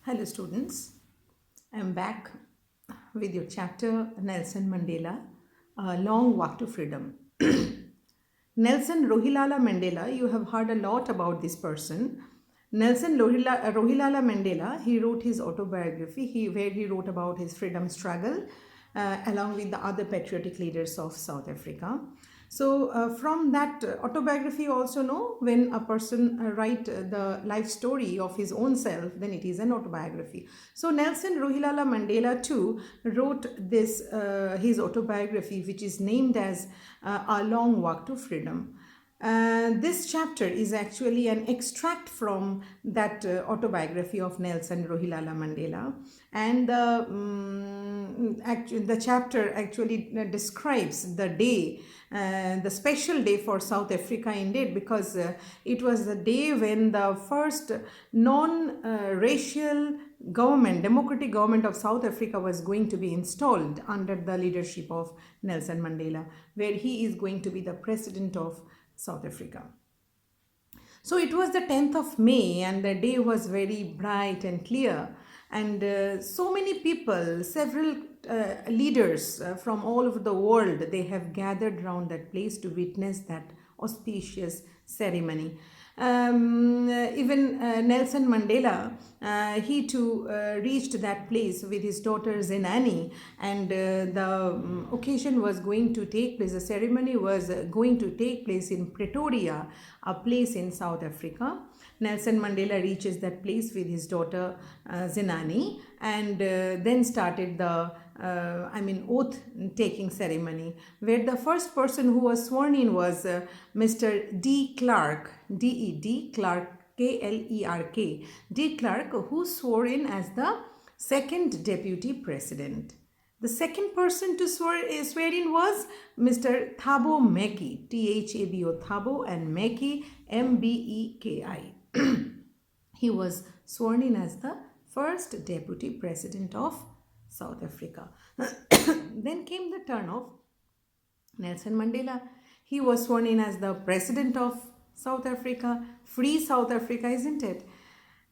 Hello students, I am back with your chapter Nelson Mandela, A Long Walk to Freedom. Nelson Rohilala Mandela, you have heard a lot about this person. Nelson Rohilala Mandela, he wrote his autobiography where he wrote about his freedom struggle along with the other patriotic leaders of South Africa. So from that autobiography also know when a person write the life story of his own self, then it is an autobiography. So Nelson Rohilala Mandela too wrote this his autobiography, which is named as A Long Walk to Freedom. This chapter is actually an extract from that autobiography of Nelson Rohilala Mandela, and the chapter actually describes the day, the special day for South Africa indeed, because it was the day when the first non-racial government, democratic government of South Africa was going to be installed under the leadership of Nelson Mandela, where he is going to be the president of South Africa. So it was the 10th of May and the day was very bright and clear, and so many people, several leaders from all over the world, they have gathered around that place to witness that auspicious ceremony. Even Nelson Mandela, he too reached that place with his daughter Zenani, and the occasion was going to take place, the ceremony was going to take place in Pretoria, a place in South Africa. Nelson Mandela reaches that place with his daughter Zenani, and then started the oath-taking ceremony, where the first person who was sworn in was Mr. D. Clark, D-E-D, Clark, K-L-E-R-K, D. Clark, who swore in as the second deputy president. The second person to swear in was Mr. Thabo Mbeki, T-H-A-B-O, Thabo, and Mbeki, M-B-E-K-I. He was sworn in as the first deputy president of South Africa. Then came the turn of Nelson Mandela. He was sworn in as the president of South Africa, free South Africa, isn't it?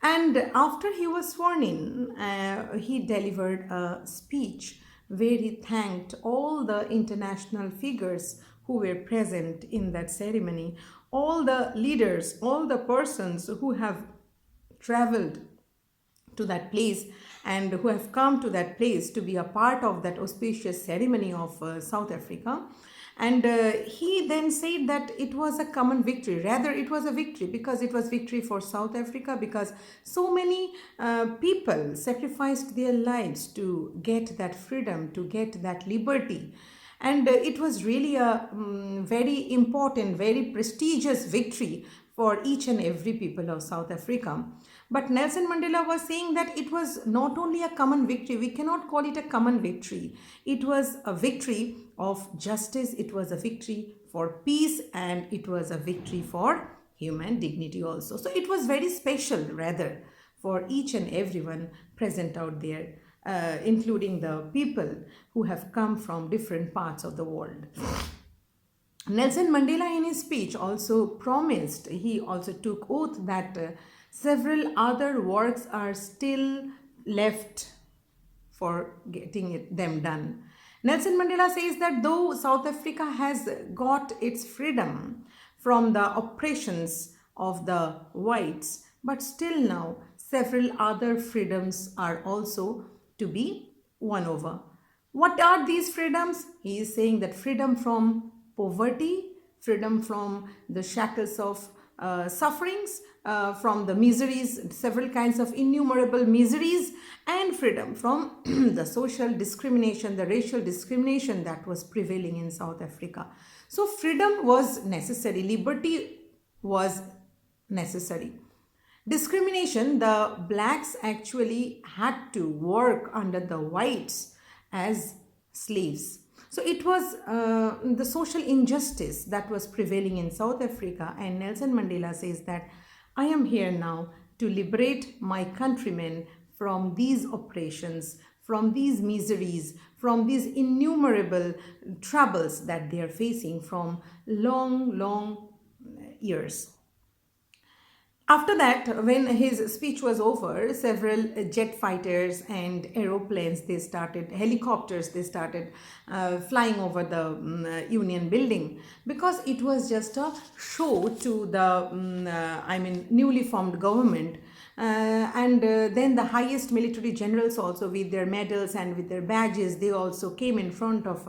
And after he was sworn in, he delivered a speech where he thanked all the international figures who were present in that ceremony, all the leaders, all the persons who have traveled to that place and who have come to that place to be a part of that auspicious ceremony of South Africa. And he then said that it was a common victory. Rather, it was a victory because it was victory for South Africa, because so many people sacrificed their lives to get that freedom, to get that liberty. And it was really a very important, very prestigious victory for each and every people of South Africa. But Nelson Mandela was saying that it was not only a common victory, we cannot call it a common victory. It was a victory of justice, it was a victory for peace, and it was a victory for human dignity also. So it was very special, rather, for each and everyone present out there, including the people who have come from different parts of the world. Nelson Mandela in his speech also promised, he also took oath that several other works are still left for getting them done. Nelson Mandela says that though South Africa has got its freedom from the oppressions of the whites, but still now several other freedoms are also to be won over. What are these freedoms? He is saying that freedom from poverty, freedom from the shackles of sufferings, from the miseries, several kinds of innumerable miseries, and freedom from the social discrimination, the racial discrimination that was prevailing in South Africa. So freedom was necessary, liberty was necessary. Discrimination, the blacks actually had to work under the whites as slaves. So it was the social injustice that was prevailing in South Africa, and Nelson Mandela says that I am here now to liberate my countrymen from these oppressions, from these miseries, from these innumerable troubles that they are facing from long, long years. After that, when his speech was over, several jet fighters and aeroplanes, they started, helicopters, they started flying over the Union building, because it was just a show to the, newly formed government. And then the highest military generals also, with their medals and with their badges, they also came in front of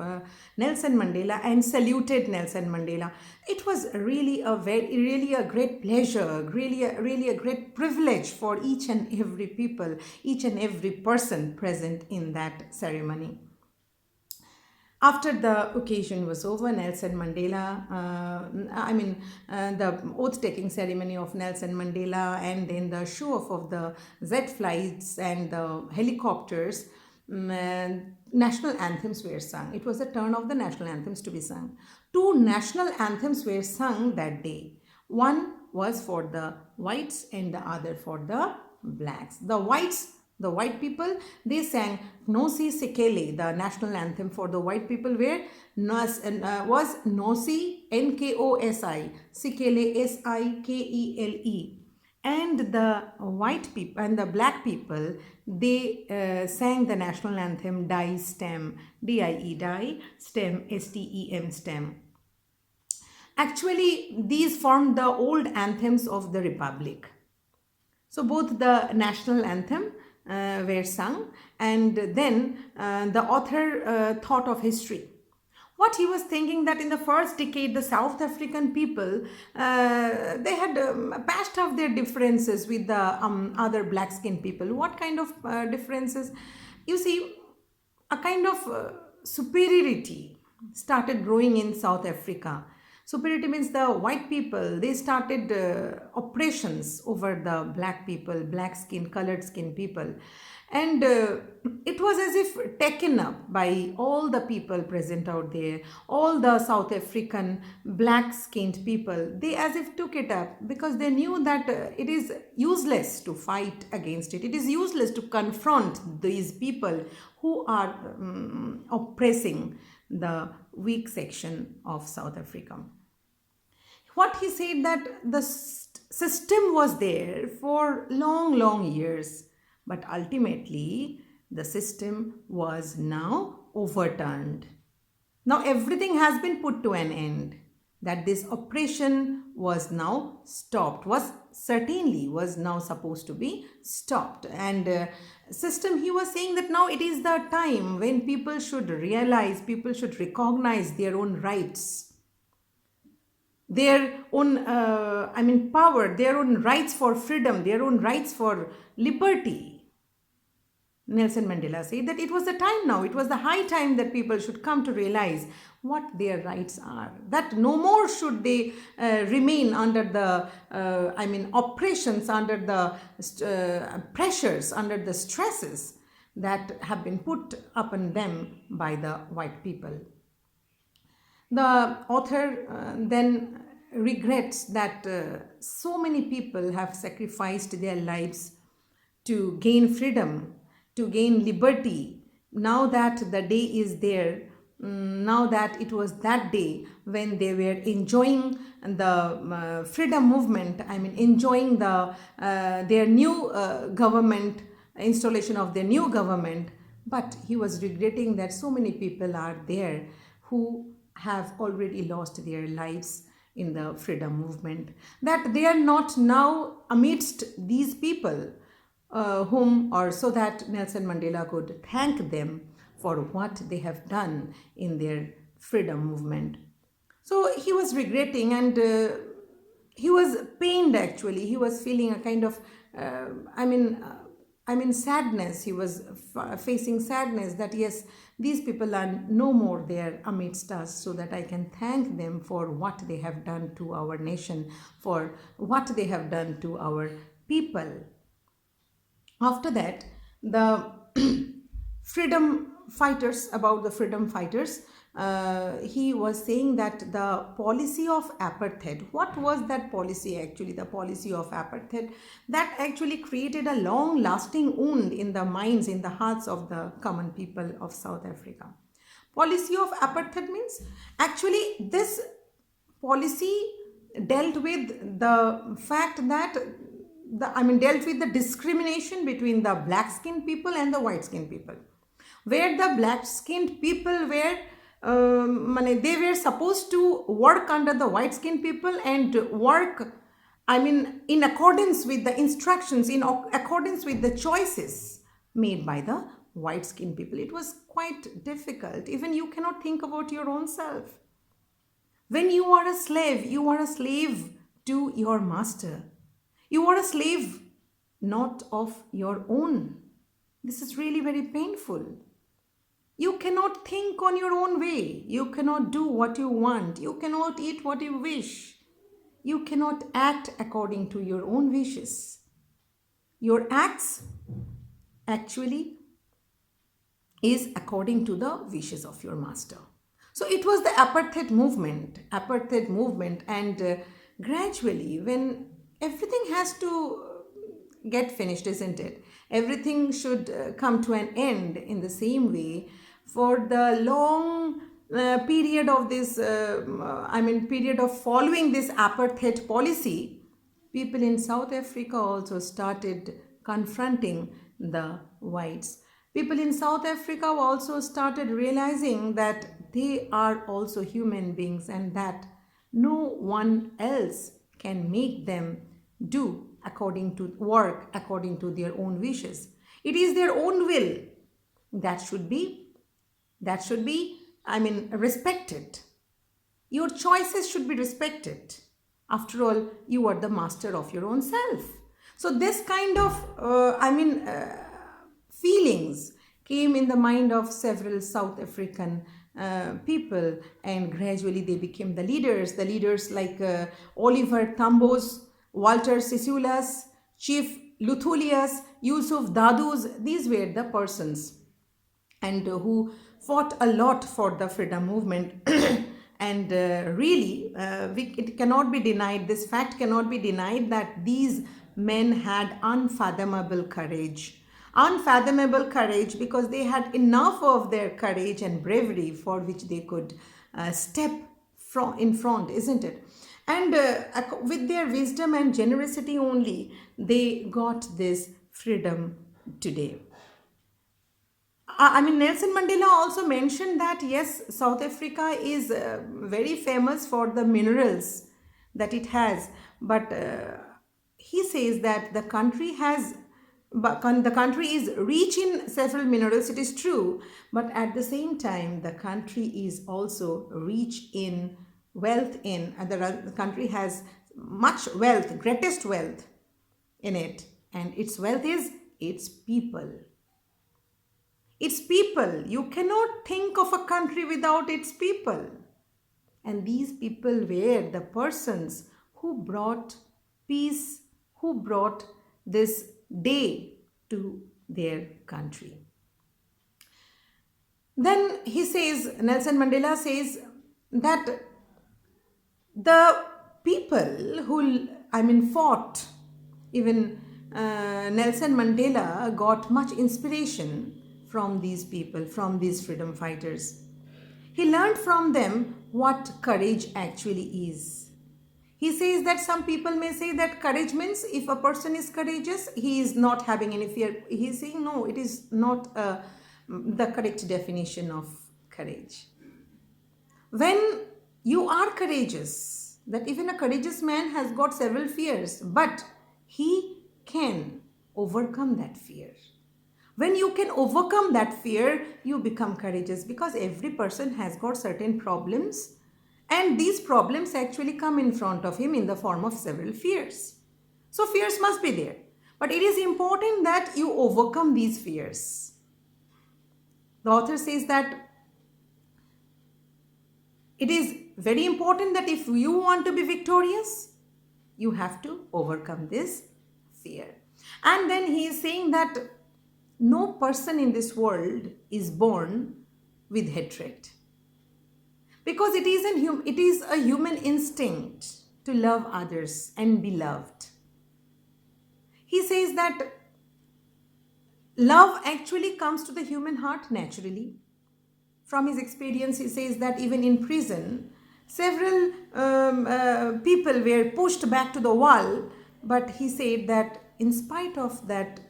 Nelson Mandela and saluted Nelson Mandela. It was really a great pleasure, really a great privilege for each and every people, each and every person present in that ceremony. After the occasion was over, Nelson Mandela, the oath taking ceremony of Nelson Mandela, and then the show off of the jet flights and the helicopters, national anthems were sung. It was the turn of the national anthems to be sung. Two national anthems were sung that day. One was for the whites and the other for the blacks. The white people, they sang Nosi Sikele, the national anthem for the white people, where was Nosi, Nkosi, Sikele, Sikele. And the white people and the black people, they sang the national anthem Die Stem, Die, Die, Stem, Stem, Stem. Actually, these formed the old anthems of the Republic. So both the national anthem were sung, and then the author thought of history. What he was thinking, that in the first decade, the South African people, they had patched off their differences with the other black skinned people. What kind of differences? You see, a kind of superiority started growing in South Africa. Superiority means the white people, they started oppressions over the black people, black skin, colored skin people. And it was as if taken up by all the people present out there, all the South African black skinned people. They as if took it up, because they knew that it is useless to fight against it. It is useless to confront these people who are oppressing the weak section of South Africa. What he said, that the system was there for long years, but ultimately the system was now overturned. Now everything has been put to an end. That this oppression was now stopped, was now supposed to be stopped. And system, he was saying that now it is the time when people should realize, people should recognize their own rights, their own power, their own rights for freedom, their own rights for liberty. Nelson Mandela said that it was the time now, it was the high time that people should come to realize what their rights are, that no more should they remain under the oppressions, under the pressures, under the stresses that have been put upon them by the white people. The author then regrets that so many people have sacrificed their lives to gain freedom, to gain liberty. Now that the day is there, now that it was that day when they were enjoying the freedom movement, enjoying their new government, installation of their new government, but he was regretting that so many people are there who have already lost their lives in the freedom movement, that they are not now amidst these people so that Nelson Mandela could thank them for what they have done in their freedom movement. So he was regretting, and he was pained actually. He was feeling a kind of, sadness. He was facing sadness that yes, these people are no more there amidst us, so that I can thank them for what they have done to our nation, for what they have done to our people. After that, the freedom fighters, he was saying that the policy of apartheid, what was that policy actually? The policy of apartheid, that actually created a long lasting wound in the minds, in the hearts of the common people of South Africa. Policy of apartheid means, actually this policy dealt with the fact that dealt with the discrimination between the black skinned people and the white skinned people, where the black skinned people were they were supposed to work under the white skinned people and work, in accordance with the instructions, in accordance with the choices made by the white skinned people. It was quite difficult. Even you cannot think about your own self. When you are a slave, you are a slave to your master. You are a slave not of your own. This is really very painful. You cannot think on your own way. You cannot do what you want. You cannot eat what you wish. You cannot act according to your own wishes. Your acts actually is according to the wishes of your master. So it was the apartheid movement, and gradually, when everything has to get finished, isn't it? Everything should come to an end in the same way. For the long period of this, period of following this apartheid policy, people in South Africa also started confronting the whites. People in South Africa also started realizing that they are also human beings and that no one else can make them do work according to their own wishes. It is their own will that should be respected. Your choices should be respected. After all, you are the master of your own self. So this kind of feelings came in the mind of several South African people, and gradually they became the leaders like Oliver Tambos, Walter Sisulu's, Chief Luthulius, Yusuf Dadus. These were the persons and who fought a lot for the freedom movement. And it cannot be denied, this fact cannot be denied, that these men had unfathomable courage, because they had enough of their courage and bravery for which they could step in front, isn't it? And with their wisdom and generosity only, they got this freedom today. Nelson Mandela also mentioned that yes, South Africa is very famous for the minerals that it has, but he says that the country is rich in several minerals. It is true, but at the same time, the country is also rich in wealth. The country has much wealth, greatest wealth in it, and its wealth is its people. Its people. You cannot think of a country without its people. And these people were the persons who brought peace, who brought this day to their country. Then Nelson Mandela says that the people who fought, even Nelson Mandela got much inspiration from these people, from these freedom fighters. He learned from them what courage actually is. He says that some people may say that courage means if a person is courageous, he is not having any fear. He is saying no, it is not the correct definition of courage. When you are courageous, that even a courageous man has got several fears, but he can overcome that fear. When you can overcome that fear, you become courageous, because every person has got certain problems, and these problems actually come in front of him in the form of several fears. So fears must be there, but it is important that you overcome these fears. The author says that it is very important that if you want to be victorious, you have to overcome this fear. And then he is saying that no person in this world is born with hatred, because it is a human instinct to love others and be loved. He says that love actually comes to the human heart naturally. From his experience, he says that even in prison, several people were pushed back to the wall But he said that in spite of that,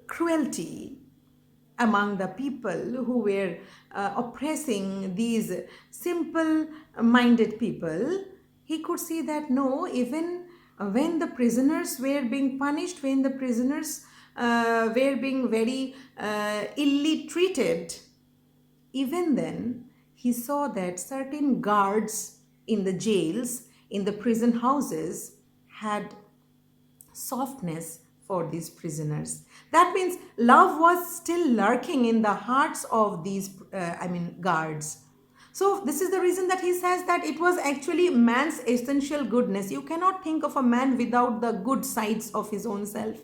cruelty among the people who were oppressing these simple minded people, he could see that no, even when the prisoners were being punished, when the prisoners were being very illy treated, even then he saw that certain guards in the jails, in the prison houses, had softness for these prisoners. That means love was still lurking in the hearts of these, guards. So, this is the reason that he says that it was actually man's essential goodness. You cannot think of a man without the good sides of his own self.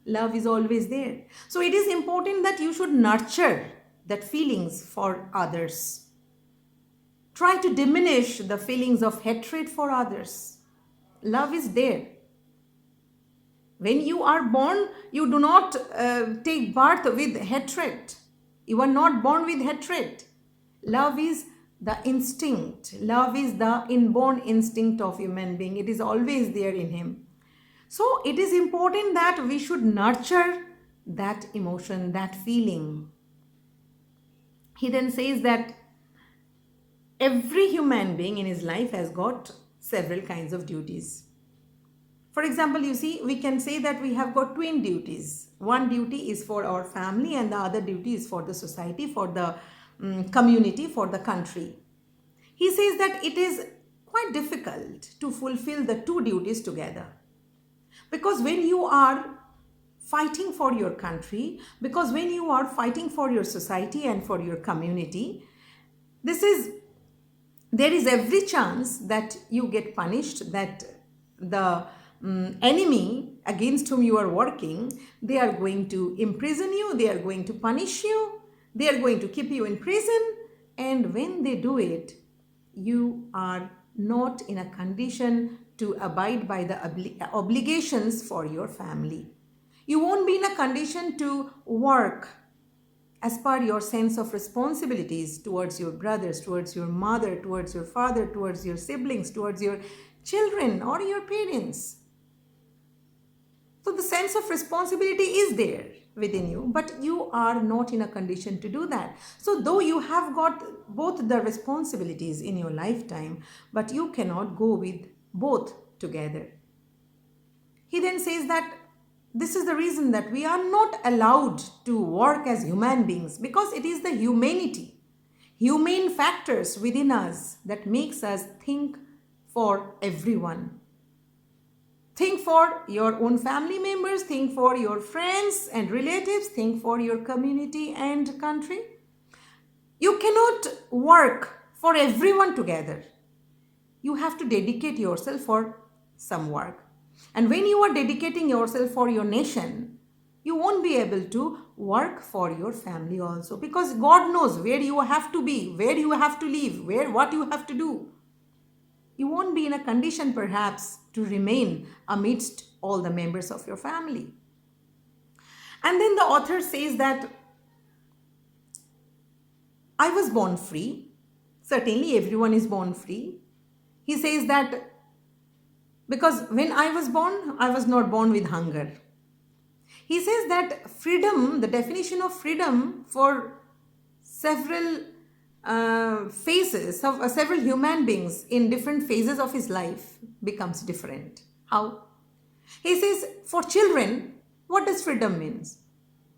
Love is always there. So, it is important that you should nurture that feelings for others. Try to diminish the feelings of hatred for others. Love is there. When you are born, you do not take birth with hatred. You are not born with hatred. Love is the instinct. Love is the inborn instinct of human being. It is always there in him. So it is important that we should nurture that emotion, that feeling. He then says that every human being in his life has got several kinds of duties. For example, you see, we can say that we have got twin duties. One duty is for our family and the other duty is for the society, for the community, for the country. He says that it is quite difficult to fulfill the two duties together. Because when you are fighting for your country, because when you are fighting for your society and for your community, there is every chance that you get punished, that the enemy against whom you are working, they are going to imprison you, they are going to punish you, they are going to keep you in prison, and when they do it, you are not in a condition to abide by the obligations for your family. You won't be in a condition to work as per your sense of responsibilities towards your brothers, towards your mother, towards your father, towards your siblings, towards your children or your parents. So the sense of responsibility is there within you, but you are not in a condition to do that. So though you have got both the responsibilities in your lifetime, but you cannot go with both together. He then says that this is the reason that we are not allowed to work as human beings, because it is the humanity, humane factors within us that makes us think for everyone. Think for your own family members, think for your friends and relatives, think for your community and country. You cannot work for everyone together. You have to dedicate yourself for some work. And when you are dedicating yourself for your nation, you won't be able to work for your family also, because God knows where you have to be, where you have to live, what you have to do. You won't be in a condition perhaps to remain amidst all the members of your family. And then the author says that I was born free. Certainly everyone is born free. He says that because when I was born, I was not born with hunger. He says that freedom, the definition of freedom for several phases of several human beings in different phases of his life becomes different. How? He says for children, what does freedom means?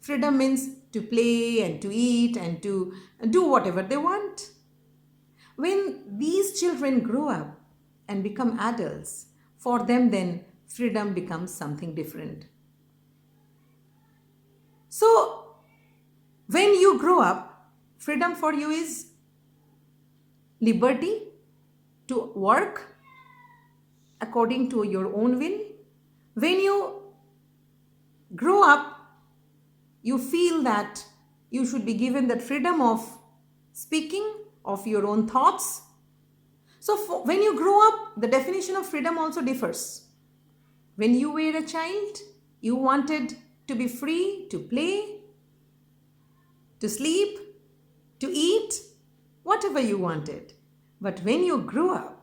Freedom means to play and to eat and to do whatever they want. When these children grow up and become adults, for them then freedom becomes something different. So when you grow up, freedom for you is liberty to work according to your own will. When you grow up, you feel that you should be given that freedom of speaking of your own thoughts. So when you grow up, the definition of freedom also differs. When you were a child, you wanted to be free to play, to sleep, to eat, whatever you wanted. But when you grew up,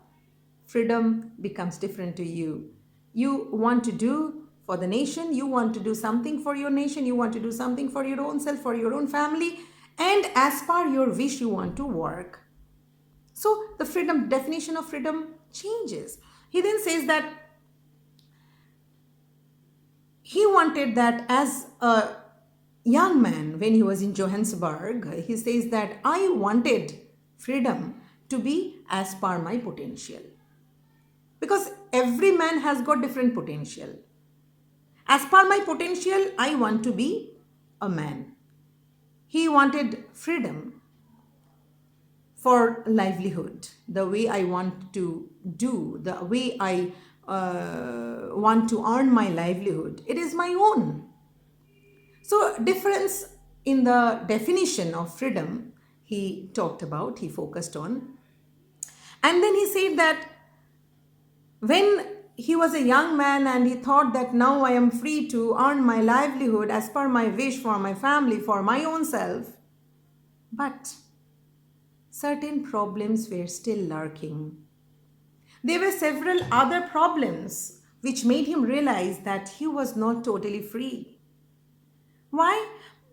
freedom becomes different to you. You want to do for the nation, you want to do something for your nation, you want to do something for your own self, for your own family, and as per your wish, you want to work. So the freedom, definition of freedom changes. He then says that he wanted that as a young man when he was in Johannesburg, he says that I wanted freedom to be as per my potential. Because every man has got different potential. As per my potential, I want to be a man. He wanted freedom for livelihood, the way I want to do, the way I want to earn my livelihood. It is my own. So, difference in the definition of freedom he talked about, he focused on. And then he said that when he was a young man and he thought that now I am free to earn my livelihood as per my wish for my family, for my own self, but certain problems were still lurking. There were several other problems which made him realize that he was not totally free. Why?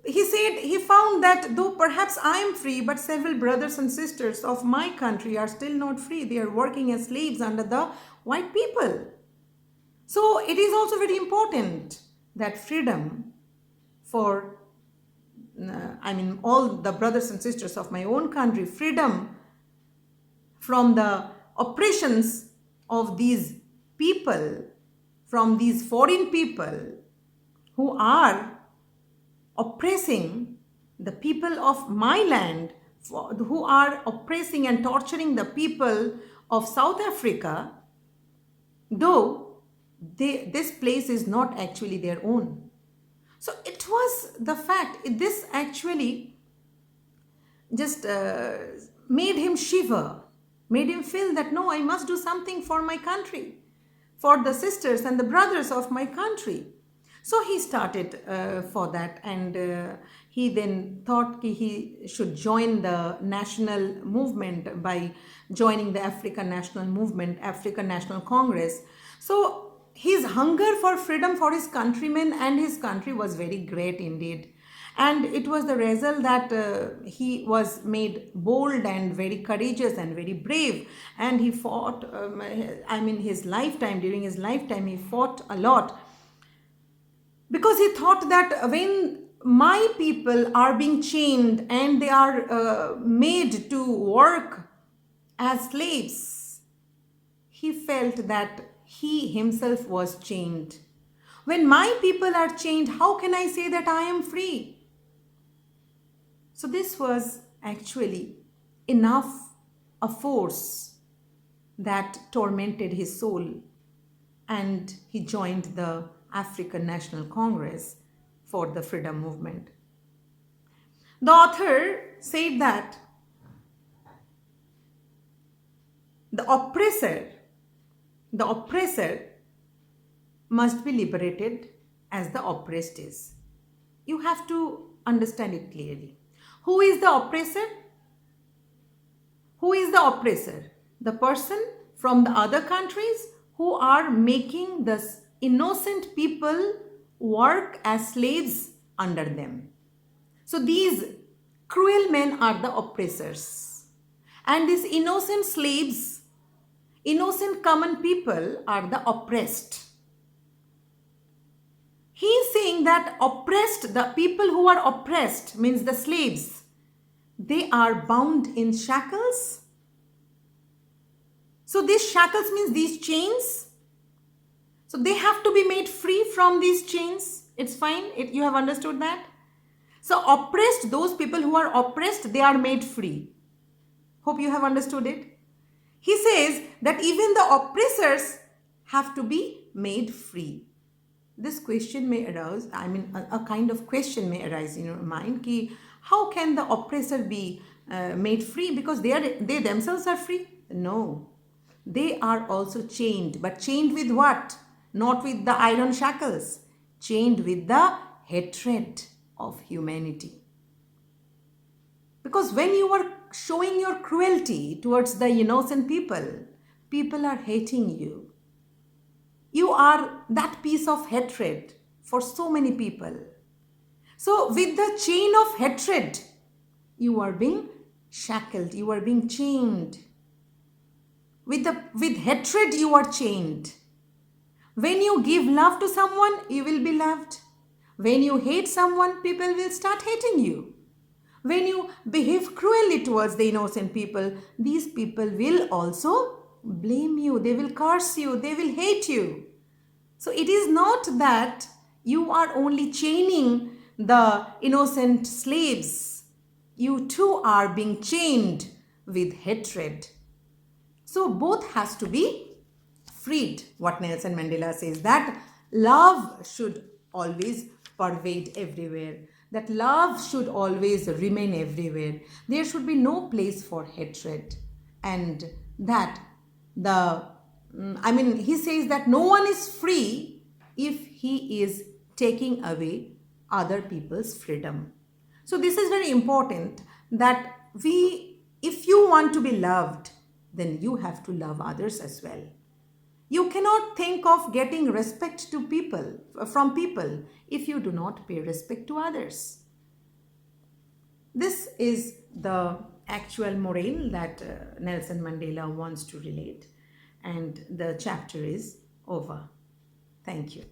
He said he found that though perhaps I am free, but several brothers and sisters of my country are still not free. They are working as slaves under the white people. So it is also very important that freedom for, all the brothers and sisters of my own country, freedom from the oppressions of these people, from these foreign people who are oppressing the people of my land, who are oppressing and torturing the people of South Africa, though this place is not actually their own. So it was the fact, this actually just made him shiver, made him feel that no, I must do something for my country, for the sisters and the brothers of my country. So he started for that, and he then thought he should join the national movement by joining the African National Movement, African National Congress. So his hunger for freedom for his countrymen and his country was very great indeed. And it was the result that he was made bold and very courageous and very brave. And he fought, his lifetime, during his lifetime, he fought a lot. Because he thought that when my people are being chained and they are made to work as slaves, he felt that he himself was chained. When my people are chained, how can I say that I am free? So this was actually enough a force that tormented his soul, and he joined the African National Congress for the freedom movement. The author said that the oppressor must be liberated as the oppressed is. You have to understand it clearly. Who is the oppressor? Who is the oppressor? The person from the other countries who are making the innocent people work as slaves under them. So these cruel men are the oppressors. And these innocent slaves, innocent common people are the oppressed. He is saying that oppressed, the people who are oppressed, means the slaves, they are bound in shackles. So these shackles means these chains. So they have to be made free from these chains. It's fine. You have understood that? So oppressed, those people who are oppressed, they are made free. Hope you have understood it. He says that even the oppressors have to be made free. This question may arouse, a kind of question may arise in your mind, ki, how can the oppressor be made free? Because they themselves are free? No. They are also chained. But chained with what? Not with the iron shackles. Chained with the hatred of humanity. Because when you are showing your cruelty towards the innocent people people are hating you. You are that piece of hatred for so many people. So, with the chain of hatred, you are being shackled, you are being chained. With hatred, you are chained. When you give love to someone, you will be loved. When you hate someone, people will start hating you. When you behave cruelly towards the innocent people, these people will also blame you, they will curse you, they will hate you. So it is not that you are only chaining the innocent slaves, you too are being chained with hatred. So both has to be freed. What Nelson Mandela says, that love should always pervade everywhere, that love should always remain everywhere. There should be no place for hatred. And that he says that no one is free if he is taking away other people's freedom. So this is very important, that if you want to be loved, then you have to love others as well. You cannot think of getting respect to people from people if you do not pay respect to others. This is the actual moral that Nelson Mandela wants to relate, and the chapter is over. Thank you.